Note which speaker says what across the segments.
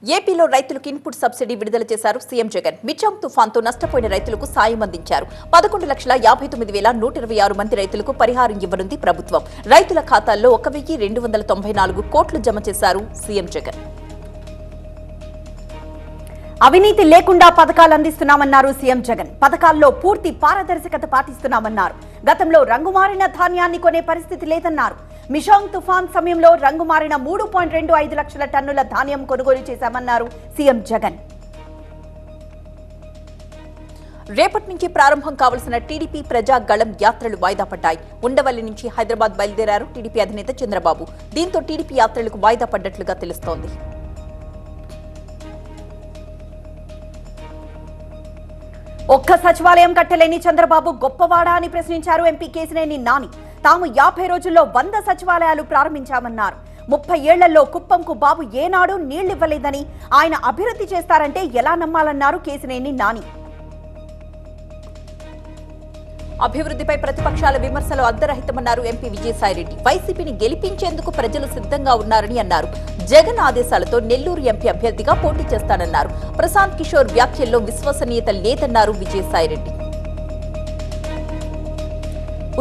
Speaker 1: ఏపీలో రైతులకు input subsidy విడుదల చేశారు సీఎం జగన్. మిచాంగ్ తుఫాన్తో నష్టపోయిన రైతులకు సాయం అందించారు. 11,59,126 మంది రైతులకు పరిహారం ఇవ్వనుంది ప్రభుత్వం. రైతుల ఖాతాల్లో 1,294 కోట్లు జమ చేశారు సీఎం జగన్.
Speaker 2: అవినీతి లేకుండా పథకాలు అందిస్తున్నామన్నారు సీఎం జగన్. పథకాల్లో పూర్తి పారదర్శకత పాటిస్తున్నామన్నారు. గతంలో రంగుమారిన ధాన్యాన్ని కొనే పరిస్థితి లేదన్నారు. మిషాంగ్ తుఫాన్ సమయంలో రంగుమారిన 3.25 లక్షల టన్నుల ధాన్యం కొనుగోలు చేశామన్నారు సీఎం జగన్.
Speaker 1: రేపటి నుంచి ప్రారంభం కావాల్సిన టీడీపీ ప్రజా గళం యాత్రలు వాయిదా పడ్డాయి. ఉండవల్లి నుంచి హైదరాబాద్ బయలుదేరారు టీడీపీ అధినేత చంద్రబాబు. దీంతో టీడీపీ యాత్రలకు వాయిదా పడ్డట్లుగా తెలుస్తోంది.
Speaker 2: ఒక్క సచివాలయం కట్టలేని చంద్రబాబు గొప్పవాడా అని ప్రశ్నించారు ఎంపీ కేశినేని నాని. తాము 50 రోజుల్లో 100 సచివాలయాలు ప్రారంభించామన్నారు. 30 ఏళ్లలో కుప్పంకు బాబు ఏనాడు నీళ్లివ్వలేదని, ఆయన అభివృద్ధి చేస్తారంటే ఎలా నమ్మాలన్నారు కేశినేని నాని.
Speaker 1: అభివృద్ధిపై ప్రతిపక్షాల విమర్శలు అర్ధరహితమన్నారు ఎంపీ విజయసాయిరెడ్డి. వైసీపీని గెలిపించేందుకు ప్రజలు సిద్ధంగా ఉన్నారని అన్నారు. జగన్ ఆదేశాలతో నెల్లూరు ఎంపీ అభ్యర్థిగా పోటీ చేస్తానన్నారు. ప్రశాంత్ కిషోర్ వ్యాఖ్యల్లో విశ్వసనీయత లేదన్నారు విజయసాయిరెడ్డి.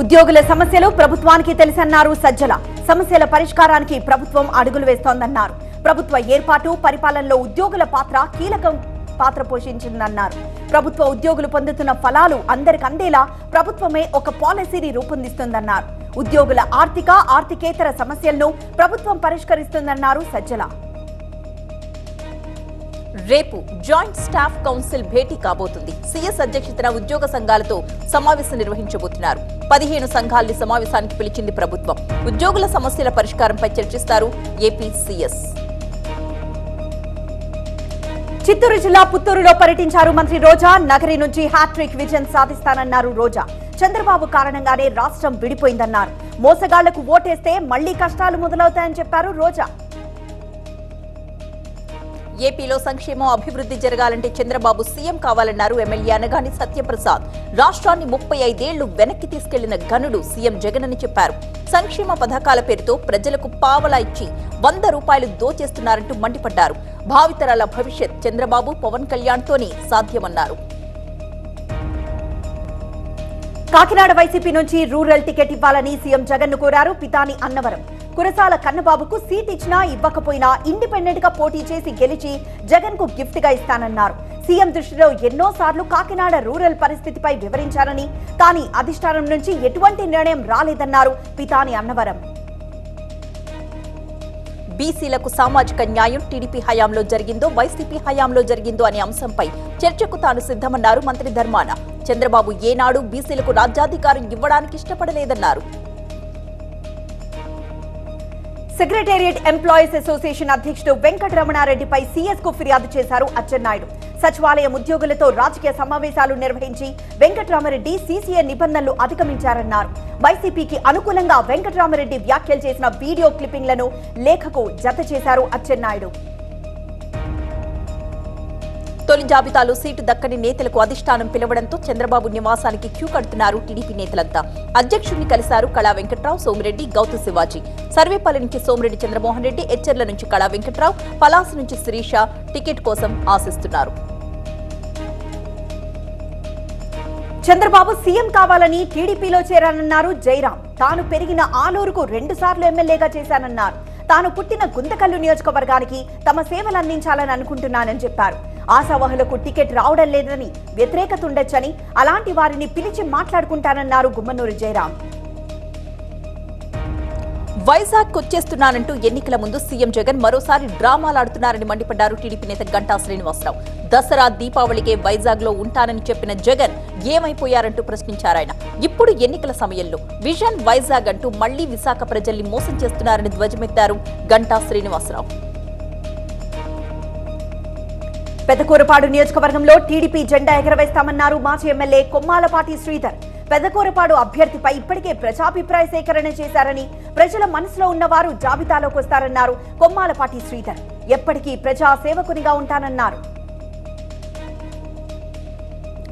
Speaker 2: ఉద్యోగుల సమస్యలు ప్రభుత్వానికి తెలుసన్నారు సజ్జల. సమస్యల పరిష్కారానికి ప్రభుత్వం అడుగులు వేస్తోందన్నారు. ప్రభుత్వ ఏర్పాటు పరిపాలనలో ఉద్యోగుల పాత్ర కీలకం పాత్ర పోషించిందన్నారు. ప్రభుత్వ ఉద్యోగులు పొందుతున్న ఫలాలు అందరికి అందేలా ప్రభుత్వమే ఒక పాలసీని రూపొందిస్తుందన్నారు. ఉద్యోగుల ఆర్థికేతర సమస్యలను ప్రభుత్వం పరిష్కరిస్తుందన్నారు సజ్జల.
Speaker 1: రేపు జాయింట్ స్టాఫ్ కౌన్సిల్ భేటీ కాబోతుంది. సీఎస్ అధ్యక్షతన ఉద్యోగ సంఘాలతో సమావేశం నిర్వహించబోతున్నారు. 15 సంఘాల్ని సమావేశానికి పిలిచింది ప్రభుత్వం. ఉద్యోగుల సమస్యల పరిష్కారంపై చర్చిస్తారు ఏపీ సీఎస్.
Speaker 2: చిత్తూరు జిల్లా పుత్తూరులో పర్యటించారు మంత్రి రోజా. నగరి నుంచి హ్యాట్రిక్ విజయం సాధిస్తానన్నారు రోజా. చంద్రబాబు కారణంగానే రాష్ట్రం విడిపోయిందన్నారు. మోసగాళ్లకు ఓటేస్తే మళ్లీ కష్టాలు మొదలవుతాయని చెప్పారు రోజా.
Speaker 1: ఏపీలో సంక్షేమం అభివృద్ధి జరగాలంటే చంద్రబాబు సీఎం కావాలన్నారు ఎమ్మెల్యే అనగాని సత్యప్రసాద్. రాష్ట్రాన్ని 35 ఏళ్లు వెనక్కి తీసుకెళ్లిన ఘనుడు సీఎం జగన్ అని చెప్పారు. సంక్షేమ పథకాల పేరుతో ప్రజలకు పావలా ఇచ్చి 100 రూపాయలు దోచేస్తున్నారంటూ మండిపడ్డారు. భావితరాల భవిష్యత్ చంద్రబాబు పవన్ కళ్యాణ్తోనే సాధ్యమన్నారు.
Speaker 2: కాకినాడ వైసీపీ నుంచి రూరల్ టికెట్ ఇవ్వాలని సీఎం జగన్ ను కోరారు పితాని అన్నవరం. కురసాల కన్నబాబుకు సీట్ ఇచ్చినా ఇవ్వకపోయినా ఇండిపెండెంట్ గా పోటీ చేసి గెలిచి జగన్ కు గిఫ్ట్ గా ఇస్తానన్నారు. సీఎం దృష్టిలో ఎన్నోసార్లు కాకినాడ రూరల్ పరిస్థితిపై వివరించారని, కానీ అధిష్టానం నుంచి ఎటువంటి నిర్ణయం రాలేదన్నారు పితాని అన్నవరం.
Speaker 1: బీసీలకు సామాజిక న్యాయం టీడీపీ హయాంలో జరిగిందో వైసీపీ హయాంలో జరిగిందో అనే అంశంపై చర్చకు తాను సిద్ధమన్నారు మంత్రి ధర్మాన. చంద్రబాబు ఏనాడు బీసీలకు రాజ్యాధికారం ఇవ్వడానికి ఇష్టపడలేదన్నారు.
Speaker 2: సెక్రటేరియట్ ఎంప్లాయీస్ అసోసియేషన్ అధ్యక్షుడు వెంకటరమణారెడ్డిపై సీఎస్ కు ఫిర్యాదు చేశారు అచ్చెన్నాయుడు. సచివాలయం ఉద్యోగులతో రాజకీయ సమావేశాలు నిర్వహించి వెంకటరామరెడ్డి సీసీఏ నిబంధనలు అధిగమించారన్నారు. వైసీపీకి అనుకూలంగా వెంకటరామరెడ్డి వ్యాఖ్యలు చేసిన వీడియో క్లిప్పింగ్లను లేఖకు జత చేశారు అచ్చెన్నాయుడు.
Speaker 1: తొలి జాబితాలో సీటు దక్కని నేతలకు అధిష్టానం పిలవడంతో చంద్రబాబు నివాసానికి క్యూ కడుతున్నారు టీడీపీ నేతలంతా. అధ్యక్షుడిని కలిశారు కళా వెంకట్రావు, సోమిరెడ్డి, గౌతు శివాజీ. సర్వేపల్లి నుంచి సోమిరెడ్డి చంద్రమోహన్ రెడ్డి, ఎచ్చెర్ల నుంచి కళా వెంకట్రావు, పలాస నుంచి శిరీష టికెట్ కోసం ఆశిస్తున్నారు.
Speaker 2: చంద్రబాబు సీఎం కావాలని టీడీపీలో చేరానన్నారు జయరాం. తాను పెరిగిన ఆలూరుకు 2 సార్లు ఎమ్మెల్యేగా చేశానన్నారు. తాను పుట్టిన గుంతకల్లు నియోజకవర్గానికి తమ సేవలు అందించాలని అనుకుంటున్నానని చెప్పారు. ఆశావహులకు టికెట్ రావడం లేదని వ్యతిరేకత ఉండొచ్చని, అలాంటి వారిని పిలిచి మాట్లాడుకుంటానన్నారు గుమ్మనూరు జయరాం.
Speaker 1: వైజాగ్ వచ్చేస్తున్నానంటూ ఎన్నికల ముందు సీఎం జగన్ మరోసారి డ్రామాలాడుతున్నారని మండిపడ్డారు టీడీపీ నేత గంటా శ్రీనివాసరావు. దసరా దీపావళికే వైజాగ్ లో ఉంటానని చెప్పిన జగన్ ఏమైపోయారంటూ ప్రశ్నించారాయన. ఇప్పుడు ఎన్నికల సమయంలో విజన్ వైజాగ్ అంటూ మళ్లీ విశాఖ ప్రజల్ని మోసం చేస్తున్నారని ధ్వజమెత్తారు గంటా శ్రీనివాసరావు.
Speaker 2: పెదకూరపాడు నియోజకవర్గంలో టీడీపీ జెండా ఎగరవేస్తామన్నారు మాజీ ఎమ్మెల్యే కొమ్మాలపాటి శ్రీధర్. పెదకూరపాడు అభ్యర్థిపై ఇప్పటికే ప్రజాభిప్రాయ సేకరణ చేశారని, ప్రజల మనసులో ఉన్నవారు జాబితాలోకి వస్తారన్నారు కొమ్మాలపాటి శ్రీధర్. ఎప్పటికీ ప్రజా సేవకునిగా ఉంటానన్నారు.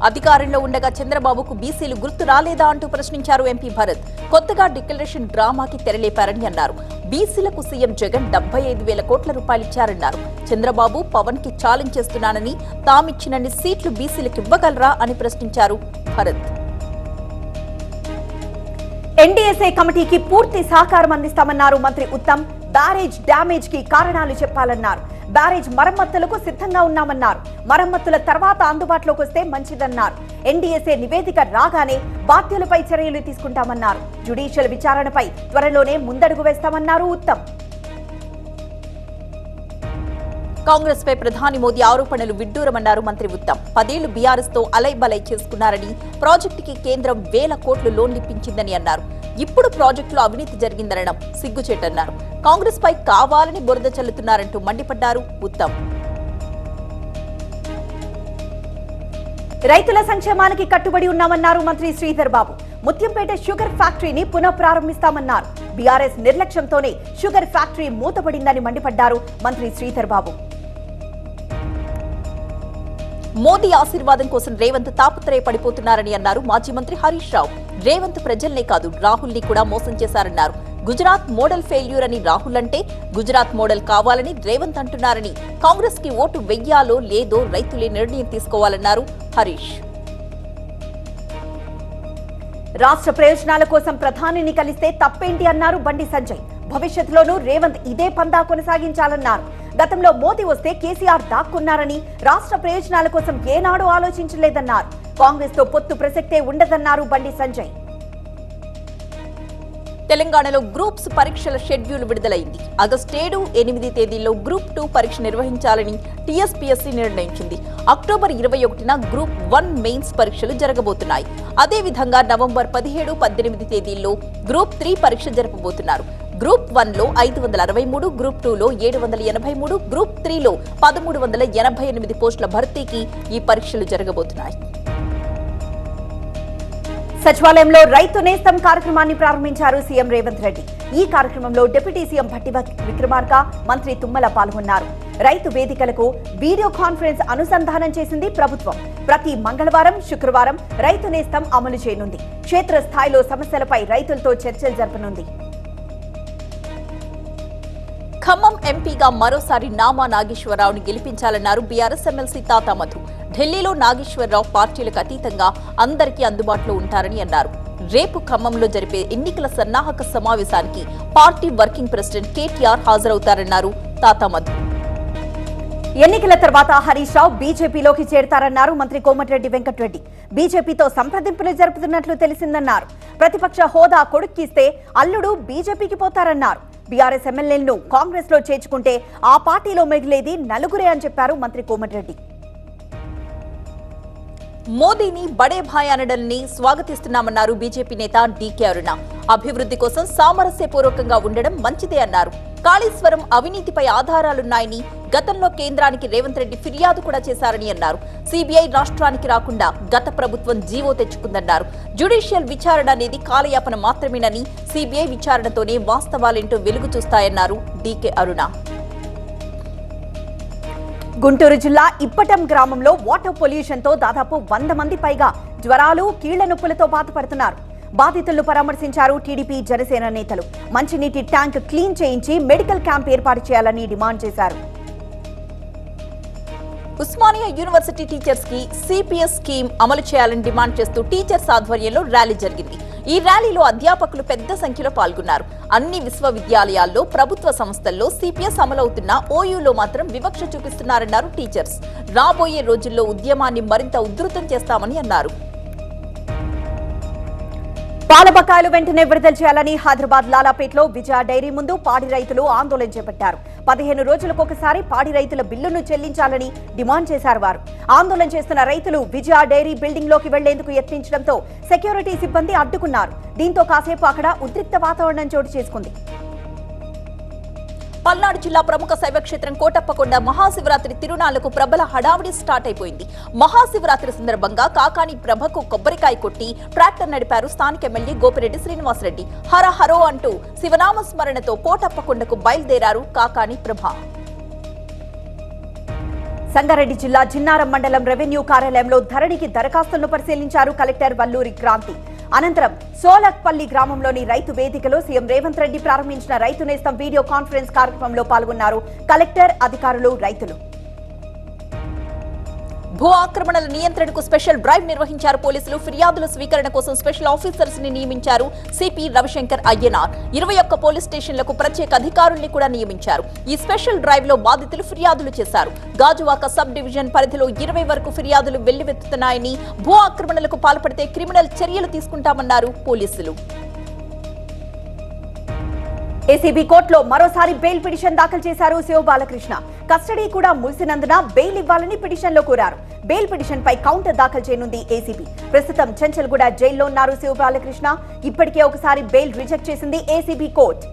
Speaker 1: అధికారంలో ఉండగా చంద్రబాబుకు బీసీలు గుర్తు రాలేదా అంటూ ప్రశ్నించారు ఎంపీ భరత్. కొత్తగా డిక్లరేషన్ డ్రామాకి తెరలేపారని అన్నారు. బీసీలకు సీఎం జగన్ 75,000 కోట్ల రూపాయలిచ్చారన్నారు. చంద్రబాబు పవన్ కి ఛాలెంజ్ చేస్తున్నానని, తామిచ్చినన్ని సీట్లు బీసీలకు ఇవ్వగలరా అని ప్రశ్నించారు భరత్.
Speaker 2: ఎన్డీఎస్ఏ కమిటీకి పూర్తి సహకారం అందిస్తామన్నారు మంత్రి ఉత్తమ్. బ్యారేజ్ డ్యామేజ్ కి కారణాలు చెప్పాలన్నారు. బ్యారేజ్ మరమ్మతులకు సిద్ధంగా ఉన్నామన్నారు. మరమ్మతుల తర్వాత అందుబాటులోకి వస్తే మంచిదన్నారు. ఎన్డీఎస్ఏ నివేదిక రాగానే బాధ్యులపై చర్యలు తీసుకుంటామన్నారు. జ్యుడిషియల్ విచారణపై త్వరలోనే ముందడుగు వేస్తామన్నారు ఉత్తమ్.
Speaker 1: కాంగ్రెస్ పై ప్రధాని మోదీ ఆరోపణలు విడ్డూరమన్నారు మంత్రి ఉత్తమ్. 10 ఏళ్లు బీఆర్ఎస్ తో అలైబలై చేసుకున్నారని, ప్రాజెక్టుకి కేంద్రం 1000 కోట్లు లోన్లు ఇప్పించిందని అన్నారు. ఇప్పుడు ప్రాజెక్టులో అవినీతి జరిగిందనడం సిగ్గుచేటన్నారు. కాంగ్రెస్ పై కావాలని బురద చల్లుతున్నారంటూ మండిపడ్డారు ఉత్తమ్.
Speaker 2: రైతుల సంక్షేమానికి కట్టుబడి ఉన్నామన్నారు మంత్రి శ్రీధర్ బాబు. ముత్యంపేట షుగర్ ఫ్యాక్టరీని పునః ప్రారంభిస్తామన్నారు. బీఆర్ఎస్ నిర్లక్ష్యంతోనే షుగర్ ఫ్యాక్టరీ మూతపడిందని మండిపడ్డారు మంత్రి శ్రీధర్ బాబు.
Speaker 1: మోదీ ఆశీర్వాదం కోసం రేవంత్ తాపత్రయపడిపోతున్నారని అన్నారు మాజీ మంత్రి హరీష్ రావు. రేవంత్ ప్రజల్నే కాదు, రాహుల్ ని కూడా మోసం చేశారన్నారు. గుజరాత్ మోడల్ ఫెయిల్యూర్ అని రాహుల్ అంటే, గుజరాత్ మోడల్ కావాలని రేవంత్ అంటున్నారని, కాంగ్రెస్ కి ఓటు వెయ్యాలో లేదో రైతులే నిర్ణయం తీసుకోవాలన్నారు హరీష్.
Speaker 2: రాష్ట్ర ప్రయోజనాల కోసం ప్రధానిని కలిస్తే తప్పేంటి అన్నారు బండి సంజయ్. భవిష్యత్తులోనూ రేవంత్ ఇదే పందా కొనసాగించాలన్నారు. గతంలో మోదీ వస్తే కేసీఆర్ దాక్కున్నారని, రాష్ట్ర ప్రయోజనాల కోసం ఏనాడూ ఆలోచించలేదన్నారు. కాంగ్రెస్ తో పొత్తు ప్రసక్తే ఉండదన్నారు బండి సంజయ్.
Speaker 1: తెలంగాణలో గ్రూప్స్ పరీక్షల షెడ్యూల్ విడుదలైంది. ఆగస్టు 7, 8 తేదీల్లో గ్రూప్ 2 పరీక్ష నిర్వహించాలని టీఎస్పీఎస్సీ నిర్ణయించింది. అక్టోబర్ 21న గ్రూప్ 1 మెయిన్స్ పరీక్షలు జరగబోతున్నాయి. అదేవిధంగా నవంబర్ 17, 18 తేదీల్లో గ్రూప్ 3 పరీక్ష జరపబోతున్నారు. గ్రూప్ 1లో 563, గ్రూప్ 2లో 783, గ్రూప్ 3లో 1388 పోస్టుల భర్తీకి ఈ పరీక్షలు జరగబోతున్నాయి.
Speaker 2: సచివాలయంలో రైతు నేస్తం కార్యక్రమాన్ని ప్రారంభించారు సీఎం రేవంత్ రెడ్డి. ఈ కార్యక్రమంలో డిప్యూటీ సీఎం భట్టి విక్రమార్క, మంత్రి తుమ్మల పాల్గొన్నారు. రైతు వేదికలకు వీడియో కాన్ఫరెన్స్ అనుసంధానం చేసింది ప్రభుత్వం. ప్రతి మంగళవారం, శుక్రవారం రైతు నేస్తం అమలు చేయనుంది. క్షేత్రస్థాయిలో సమస్యలపై రైతులతో చర్చలు జరపనుంది.
Speaker 1: ఖమ్మం ఎంపీగా మరోసారి నామా నాగేశ్వరరావుని గెలిపించాలన్నారు బీఆర్ఎస్ ఎమ్మెల్సీ తాతా మధు. ఢిల్లీలో నాగేశ్వరరావు పార్టీలకు అతీతంగా అందరికీ అందుబాటులో ఉంటారని అన్నారు. రేపు ఖమ్మంలో జరిపే ఎన్నికల సన్నాహక సమావేశానికి పార్టీ వర్కింగ్ ప్రెసిడెంట్ కేటీఆర్ హాజరవుతారన్నారు తాతా మధు.
Speaker 2: ఎన్నికల తర్వాత హరీష్ రావు బీజేపీలోకి చేరతారన్నారు మంత్రి కోమటిరెడ్డి వెంకటరెడ్డి. బీజేపీతో సంప్రదింపులు జరుపుతున్నట్లు తెలిసిందన్నారు. ప్రతిపక్ష హోదా కొడుక్కిస్తే అల్లుడు బీజేపీకి పోతారన్నారు. బీఆర్ఎస్ ఎమ్మెల్యేలను కాంగ్రెస్ లో చేర్చుకుంటే ఆ పార్టీలో మిగిలేది నలుగురే అని చెప్పారు మంత్రి కోమటిరెడ్డి.
Speaker 1: మోదీని బడే భాయ్ అనడాన్ని స్వాగతిస్తున్నామన్నారు బీజేపీ నేత డీకే అరుణ. అభివృద్ధి కోసం సామరస్యపూర్వకంగా ఉండడం మంచిదే అన్నారు. కాళేశ్వరం అవినీతిపై ఆధారాలున్నాయని, గతంలో కేంద్రానికి రేవంత్ రెడ్డి ఫిర్యాదు కూడా చేశారని అన్నారు. సీబీఐ రాష్ట్రానికి రాకుండా గత ప్రభుత్వం జీవో తెచ్చుకుందన్నారు. జ్యుడిషియల్ విచారణ అనేది కాలయాపన మాత్రమేనని, సీబీఐ విచారణతోనే వాస్తవాలేంటో వెలుగు చూస్తాయన్నారు డీకే అరుణ.
Speaker 2: గుంటూరు జిల్లా ఇప్పటం గ్రామంలో వాటర్ పొల్యూషన్ తో దాదాపు 100 మంది పైగా జ్వరాలు, కీళ్ల నొప్పులతో బాధపడుతున్నారు. బాధితులను పరామర్శించారు టీడీపీ, జనసేన నేతలు. మంచినీటి ట్యాంక్ క్లీన్ చేయించి మెడికల్ క్యాంప్ ఏర్పాటు చేయాలని డిమాండ్ చేశారు.
Speaker 1: ఉస్మానియా యూనివర్సిటీ టీచర్స్ కి సిపిఎస్ స్కీమ్ అమలు చేయాలని డిమాండ్ చేస్తూ టీచర్స్ ఆధ్వర్యంలో ర్యాలీ జరిగింది. ఈ ర్యాలీలో అధ్యాపకులు పెద్ద సంఖ్యలో పాల్గొన్నారు. అన్ని విశ్వవిద్యాలయాల్లో, ప్రభుత్వ సంస్థల్లో సిపిఎస్ అమలవుతున్న ఓయూలో మాత్రం వివక్ష చూపిస్తున్నారన్నారు టీచర్స్. రాబోయే రోజుల్లో ఉద్యమాన్ని మరింత ఉధృతం చేస్తామని అన్నారు.
Speaker 2: పాల బకాయిలు వెంటనే విడుదల చేయాలని హైదరాబాద్ లాలాపేటలో విజయ డైరీ ముందు పాడి రైతులు ఆందోళన చేపట్టారు. 15 రోజులకొకసారి పాడి రైతుల బిల్లును చెల్లించాలని డిమాండ్ చేశారు. వారు ఆందోళన చేస్తున్న రైతులు విజయ డైరీ బిల్డింగ్ లోకి వెళ్లేందుకు యత్నించడంతో సెక్యూరిటీ సిబ్బంది అడ్డుకున్నారు. దీంతో కాసేపు అక్కడ ఉద్రిక్త వాతావరణం చోటు చేసుకుంది.
Speaker 1: పల్నాడు జిల్లా ప్రముఖ శైవక్షేత్రం కోటప్పకొండ మహాశివరాత్రి తిరునాళ్లకు ప్రబల హడావిడి స్టార్ట్ అయిపోయింది. మహాశివరాత్రి సందర్భంగా కాకాని ప్రభకు కొబ్బరికాయ కొట్టి ట్రాక్టర్ నడిపారు స్థానిక ఎమ్మెల్యే గోపిరెడ్డి శ్రీనివాసరెడ్డి. హర హరో అంటూ శివనామ స్మరణతో కోటప్పకొండకు బయలుదేరారు కాకాని ప్రభ.
Speaker 2: సంగారెడ్డి జిల్లా జిన్నారం మండలం రెవెన్యూ కార్యాలయంలో ధరణికి దరఖాస్తులను పరిశీలించారు కలెక్టర్ వల్లూరి క్రాంతి. అనంతరం సోలక్పల్లి గ్రామంలోని రైతు వేదికలో సీఎం రేవంత్ రెడ్డి ప్రారంభించిన రైతు నేస్తం వీడియో కాన్ఫరెన్స్ కార్యక్రమంలో పాల్గొన్నారు కలెక్టర్, అధికారులు, రైతులు.
Speaker 1: భూ ఆక్రమణల నియంత్రణకు స్పెషల్ డ్రైవ్ నిర్వహించారు పోలీసులు. ఫిర్యాదుల స్వీకరణ కోసం స్పెషల్ ఆఫీసర్స్ ని నియమించారు సిపి రవిశంకర్ అయ్యనార్. 21 పోలీస్ స్టేషన్లకు ప్రత్యేక అధికారుల్ని కూడా నియమించారు. ఈ స్పెషల్ డ్రైవ్ లో బాధితులు ఫిర్యాదులు చేశారు. గాజువాక సబ్ డివిజన్ పరిధిలో 20 వరకు ఫిర్యాదులు వెల్లువెత్తుతున్నాయని, భూ ఆక్రమణలకు పాల్పడితే క్రిమినల్ చర్యలు తీసుకుంటామన్నారు పోలీసులు.
Speaker 2: ఏసీబీ కోర్టులో మరోసారి బెయిల్ పిటిషన్ దాఖలు చేశారు శివబాలకృష్ణ. కస్టడీ కూడా ముగిసినందున బెయిల్ ఇవ్వాలని పిటిషన్లో కోరారు. బెయిల్ పిటిషన్ పై కౌంటర్ దాఖలు చేయనుంది ఏసీబీ. ప్రస్తుతం చెంచల్గూడ జైల్లో ఉన్నారు శివబాలకృష్ణ. ఇప్పటికే ఒకసారి బెయిల్ రిజెక్ట్ చేసింది ఏసీబీ కోర్టు.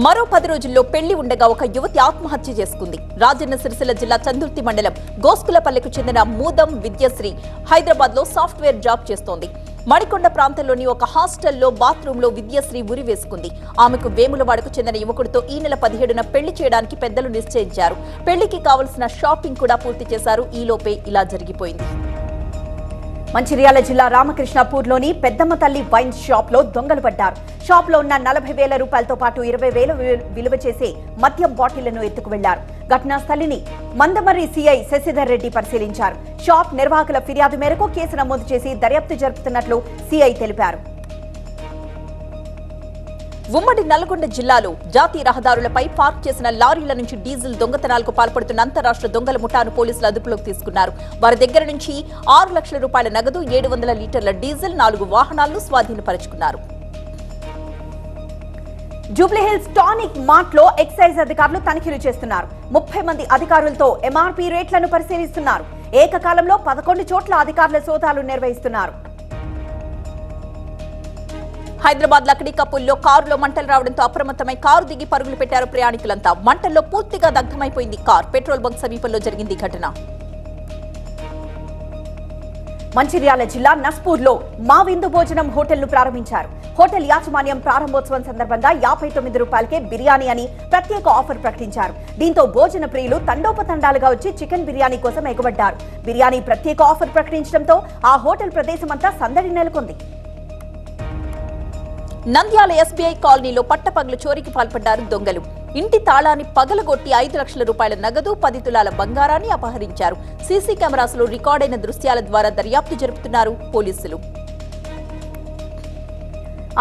Speaker 1: మరో 10 రోజుల్లో పెళ్లి ఉండగా ఒక యువతి ఆత్మహత్య చేసుకుంది. రాజన్న సిరిసిల్ల జిల్లా చందుర్తి మండలం గోస్కులపల్లెకు చెందిన మూదం విద్యశ్రీ హైదరాబాద్ లో సాఫ్ట్వేర్ జాబ్ చేస్తోంది. మణికొండ ప్రాంతంలోని ఒక హాస్టల్లో బాత్రూంలో విద్యశ్రీ ఉరి వేసుకుంది. ఆమెకు వేములవాడకు చెందిన యువకుడితో ఈ నెల 17న పెళ్లి చేయడానికి పెద్దలు నిశ్చయించారు. పెళ్లికి కావలసిన షాపింగ్ కూడా పూర్తి చేశారు. ఈలోపే ఇలా జరిగిపోయింది.
Speaker 2: మంచిర్యాల జిల్లా రామకృష్ణపూర్లోని పెద్దమ్మ తల్లి వైన్ షాప్ లో దొంగలు పడ్డారు. షాప్ లో ఉన్న 40,000 రూపాయలతో పాటు 20,000 విలువ చేసే మద్యం బాటిళ్లను ఎత్తుకు వెళ్లారు. ఘటనా స్థలిని మందమర్రి సీఐ శశిధర్ రెడ్డి పరిశీలించారు. షాప్ నిర్వాహకుల ఫిర్యాదు మేరకు కేసు నమోదు చేసి దర్యాప్తు జరుపుతున్నట్లు సీఐ తెలిపారు.
Speaker 1: ఉమ్మడి నల్గొండ జిల్లాలో జాతీయ రహదారులపై పార్క్ చేసిన లారీల నుంచి డీజిల్ దొంగతనాలకు పాల్పడుతున్న అంతరాష్ట్ర దొంగల ముఠాను పోలీసులు అదుపులోకి తీసుకున్నారు. వారి దగ్గర నుంచి 6 లక్షల రూపాయల నగదు, 700 లీటర్ల డీజిల్, 4 వాహనాలను స్వాధీనపరుచుకున్నారు.
Speaker 2: జూబ్లీహిల్స్ టానిక్ మార్ట్ లో ఎక్సైజ్ అధికారులు తనిఖీలు చేస్తున్నారు. 30 మంది అధికారులతో ఎంఆర్పీ రేట్లను పరిశీలిస్తున్నారు. ఏకకాలంలో 11 చోట్ల అధికారుల సోదాలు నిర్వహిస్తున్నారు.
Speaker 1: హైదరాబాద్ లక్డీ కపుల్లో కారులో మంటలు రావడంతో అప్రమత్తమై కారు దిగి పరుగులు పెట్టారు ప్రయాణికులంతా. మంటల్లో పూర్తిగా దగ్ధమైపోయింది కార్. పెట్రోల్ బంక్ సమీపంలో జరిగింది ఘటన.
Speaker 2: మంచిర్యాల జిల్లా నస్పూర్లో మా విందు భోజనం హోటల్ను ప్రారంభించారు. హోటల్ యాజమాన్యం ప్రారంభోత్సవం సందర్భంగా 59 రూపాయలకే బిర్యానీ అని ప్రత్యేక ఆఫర్ ప్రకటించారు. దీంతో భోజన ప్రియులు తండోపతండాలుగా వచ్చి చికెన్ బిర్యానీ కోసం ఎగబడ్డారు. బిర్యానీ ప్రత్యేక ఆఫర్ ప్రకటించడంతో ఆ హోటల్ ప్రదేశమంతా సందడి నెలకొంది.
Speaker 1: నంద్యాల ఎస్బీఐ కాలనీలో పట్టపగలు చోరీకి పాల్పడ్డారు దొంగలు. ఇంటి తాళాన్ని పగలగొట్టి 5 లక్షల రూపాయల నగదు, 10 తులాల బంగారాన్ని అపహరించారు. సీసీ కెమెరాస్లో రికార్డైన దృశ్యాల ద్వారా దర్యాప్తు జరుపుతున్నారు పోలీసులు.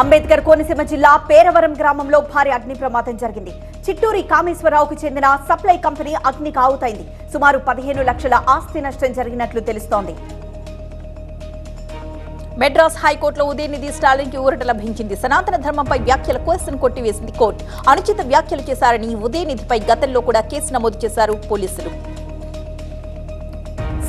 Speaker 2: అంబేద్కర్ కోనసీమ జిల్లా పేరవరం గ్రామంలో భారీ అగ్ని ప్రమాదం జరిగింది. చిట్టూరి కామేశ్వరరావుకు చెందిన సప్లై కంపెనీ అగ్నికి ఆహుతైంది. సుమారు 15 లక్షల ఆస్తి నష్టం జరిగినట్లు తెలుస్తోంది.
Speaker 1: మెడ్రాస్ హైకోర్టులో ఉదయనిధి స్టాలిన్ కి ఊరట లభించింది. సనాతన ధర్మంపై వ్యాఖ్యల కేసును కొట్టివేసింది కోర్టు. అనుచిత వ్యాఖ్యలు చేశారని ఉదయనిధిపై గతంలో కూడా కేసు నమోదు చేశారు పోలీసులు.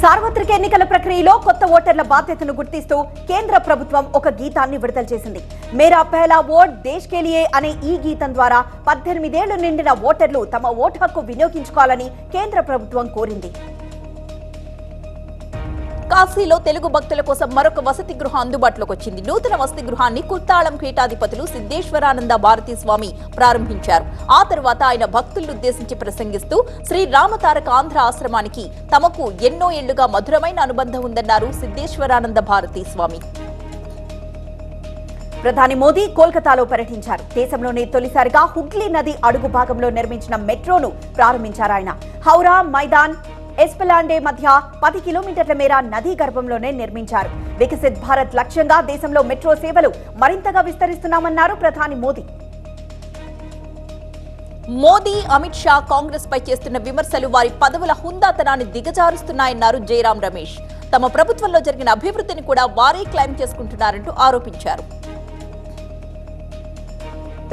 Speaker 2: సార్వత్రిక ఎన్నికల ప్రక్రియలో కొత్త ఓటర్ల బాధ్యతను గుర్తిస్తూ కేంద్ర ప్రభుత్వం ఒక గీతాన్ని విడుదల చేసింది. మేరా పెహలా ఓట్ దేశ్ కే లియే అనే ఈ గీతం ద్వారా 18 ఏళ్లు నిండిన ఓటర్లు తమ ఓటు హక్కు వినియోగించుకోవాలని కేంద్ర ప్రభుత్వం కోరింది.
Speaker 1: కాశీలో తెలుగు భక్తుల కోసం మరొక వసతి గృహం అందుబాటులోకి వచ్చింది. నూతన వసతి గృహాన్ని కుత్తాళం పీఠాధిపతులు సిద్ధేశ్వరానంద భారతీ స్వామి ప్రారంభించారు. ఆ తర్వాత ఆయన భక్తులను ఉద్దేశించి ప్రసంగిస్తూ శ్రీ రామతారక ఆంధ్ర ఆశ్రమానికి తమకు ఎన్నో ఏళ్లుగా మధురమైన అనుబంధం ఉందన్నారు సిద్ధేశ్వరానంద భారతీ స్వామి.
Speaker 2: ప్రధాని మోదీ కోల్కతాలో పర్యటించారు. దేశంలోనే తొలిసారిగా హుగ్లీ నది అడుగు భాగంలో నిర్మించిన మెట్రోను ప్రారంభించారు ఆయన. హౌరా, మైదాన్, ఎస్పెలాండే మధ్య 10 కిలోమీటర్ల మేర నదీ గర్భంలోనే నిర్మించారు. వికసిత్ భారత్ లక్ష్యంగా దేశంలో మెట్రో సేవలు మరింతగా విస్తరిస్తున్నామన్నారు ప్రధాని మోదీ.
Speaker 1: మోదీ, అమిత్ షా కాంగ్రెస్ పై చేస్తున్న విమర్శలు వారి పదవుల హుందాతనాన్ని దిగజారుస్తున్నాయన్నారు జయరాం రమేష్. తమ ప్రభుత్వంలో జరిగిన అభివృద్ధిని కూడా వారే క్లెయిమ్ చేసుకుంటున్నారంటూ ఆరోపించారు.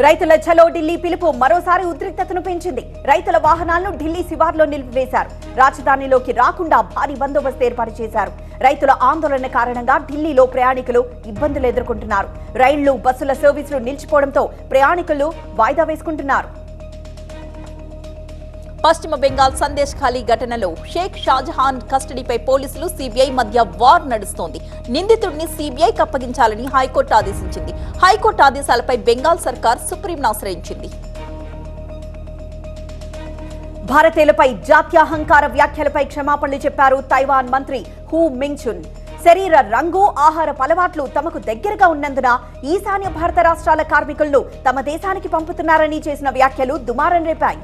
Speaker 2: రైతుల చలో ఢిల్లీ పిలుపు మరోసారి ఉద్రిక్తతను పెంచింది. రైతుల వాహనాలను ఢిల్లీ శివార్లో నిలిపివేశారు. రాజధానిలోకి రాకుండా భారీ బందోబస్తు ఏర్పాటు చేశారు. రైతుల ఆందోళన కారణంగా ఢిల్లీలో ప్రయాణికులు ఇబ్బందులు ఎదుర్కొంటున్నారు. రైళ్లు, బస్సుల సర్వీసులు నిలిచిపోవడంతో ప్రయాణికులు వాయిదా వేసుకుంటున్నారు.
Speaker 1: పశ్చిమ బెంగాల్ సందేశ్ ఖాళీ ఘటనలో షేక్ షాజహాన్ కస్టడీపై పోలీసులు, సీబీఐ మధ్య వార్ నడుస్తోంది. నిందితుడిని సీబీఐకి అప్పగించాలని హైకోర్టు ఆదేశించింది. హైకోర్టు ఆదేశాలపై బెంగాల్ సర్కార్ సుప్రీంను ఆశ్రయించింది.
Speaker 2: భారతీయులపై జాత్యహంకార వ్యాఖ్యలపై క్షమాపణలు చెప్పారు తైవాన్ మంత్రి హూ మింగ్చున్. శరీర రంగు, ఆహారపు అలవాట్లు తమకు దగ్గరగా ఉన్నందున ఈశాన్య భారత రాష్ట్రాల కార్మికులను తమ దేశానికి పంపుతున్నారని చేసిన వ్యాఖ్యలు దుమారం రేపాయి.